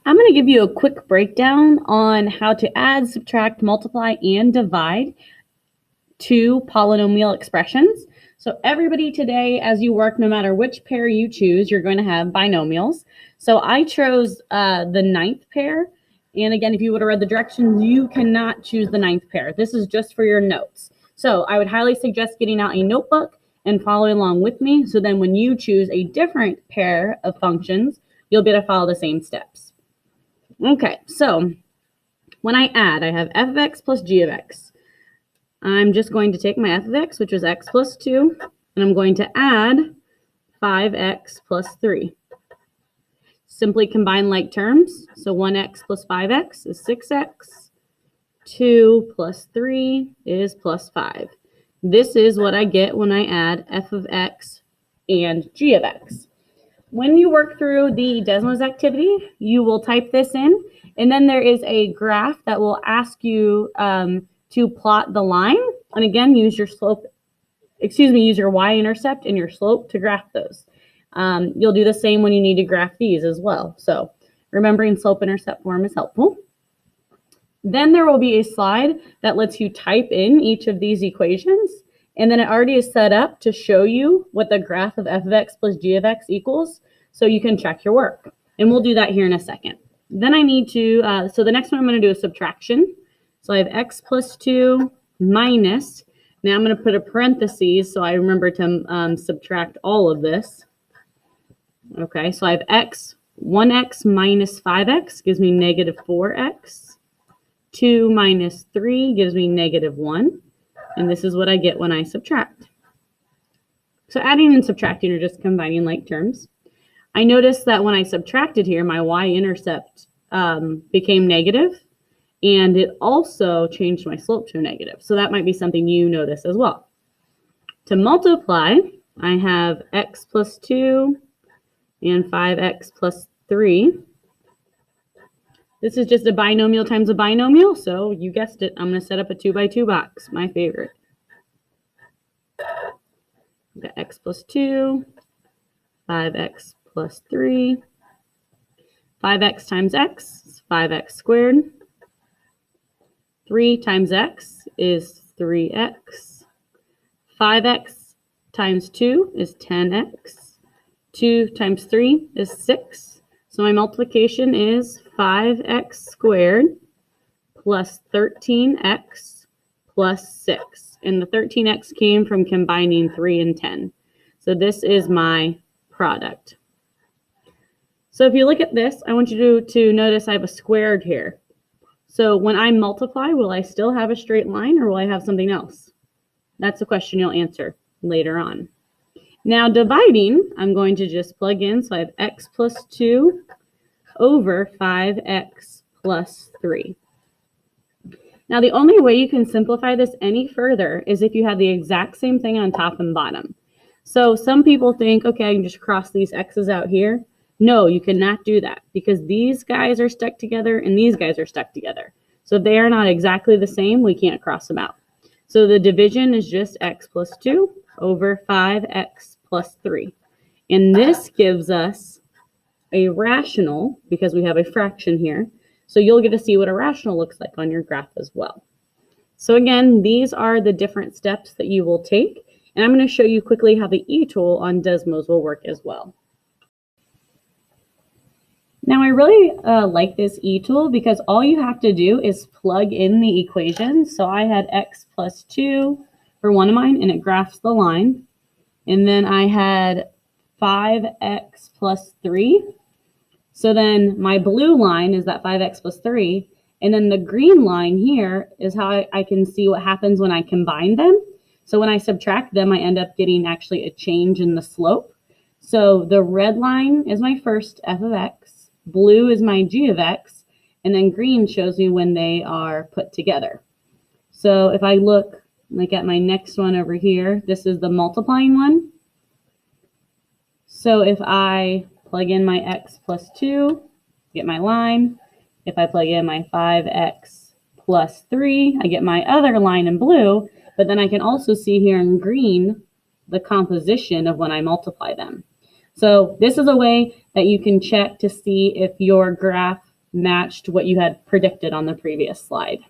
I'm going to give you a quick breakdown on how to add, subtract, multiply, and divide two polynomial expressions. So everybody today, as you work, no matter which pair you choose, you're going to have binomials. So I chose the ninth pair. And again, if you would have read the directions, you cannot choose the ninth pair. This is just for your notes. So I would highly suggest getting out a notebook and following along with me. So then when you choose a different pair of functions, you'll be able to follow the same steps. Okay, so when I add, I have f of x plus g of x. I'm just going to take my f of x, which is x plus 2, and I'm going to add 5x plus 3. Simply combine like terms. So 1x plus 5x is 6x. 2 plus 3 is plus 5. This is what I get when I add f of x and g of x. When you work through the Desmos activity, you will type this in, and then there is a graph that will ask you to plot the line. And again, use your y-intercept and your slope to graph those. You'll do the same when you need to graph these as well. So remembering slope-intercept form is helpful. Then there will be a slide that lets you type in each of these equations. And then it already is set up to show you what the graph of f of x plus g of x equals, so you can check your work. And we'll do that here in a second. Then I need to, so the next one I'm going to do is subtraction. So I have x plus 2 minus, now I'm going to put a parentheses so I remember to subtract all of this. Okay, so I have x, 1x minus 5x gives me negative 4x. 2 minus 3 gives me negative 1. And this is what I get when I subtract. So adding and subtracting are just combining like terms. I noticed that when I subtracted here, my y-intercept became negative, and it also changed my slope to a negative. So that might be something you notice as well. To multiply, I have x plus 2 and 5x plus 3. This is just a binomial times a binomial, so you guessed it. I'm going to set up a 2 by 2 box, my favorite. We've got x plus 2, 5x plus 3. 5x times x is 5x squared. 3 times x is 3x. 5x times 2 is 10x. 2 times 3 is 6. So my multiplication is 5x squared plus 13x plus 6. And the 13x came from combining 3 and 10. So this is my product. So if you look at this, I want you to notice I have a squared here. So when I multiply, will I still have a straight line or will I have something else? That's a question you'll answer later on. Now dividing, I'm going to just plug in. So I have x plus 2 over 5x plus 3. Now the only way you can simplify this any further is if you have the exact same thing on top and bottom. So some people think, okay, I can just cross these x's out here. No, you cannot do that because these guys are stuck together and these guys are stuck together. So if they are not exactly the same, we can't cross them out. So the division is just x plus 2 over 5x plus 3. And this gives us a rational because we have a fraction here. So you'll get to see what a rational looks like on your graph as well. So again, these are the different steps that you will take. And I'm going to show you quickly how the e-tool on Desmos will work as well. Now I really like this e-tool because all you have to do is plug in the equations. So I had x plus 2 for one of mine and it graphs the line. And then I had 5x plus 3. So then my blue line is that 5x plus 3. And then the green line here is how I can see what happens when I combine them. So when I subtract them, I end up getting actually a change in the slope. So the red line is my first f of x. Blue is my g of x. And then green shows me when they are put together. So if I look like at my next one over here, this is the multiplying one. So if I plug in my x plus 2, get my line. If I plug in my 5x plus 3, I get my other line in blue, but then I can also see here in green the composition of when I multiply them. So this is a way that you can check to see if your graph matched what you had predicted on the previous slide.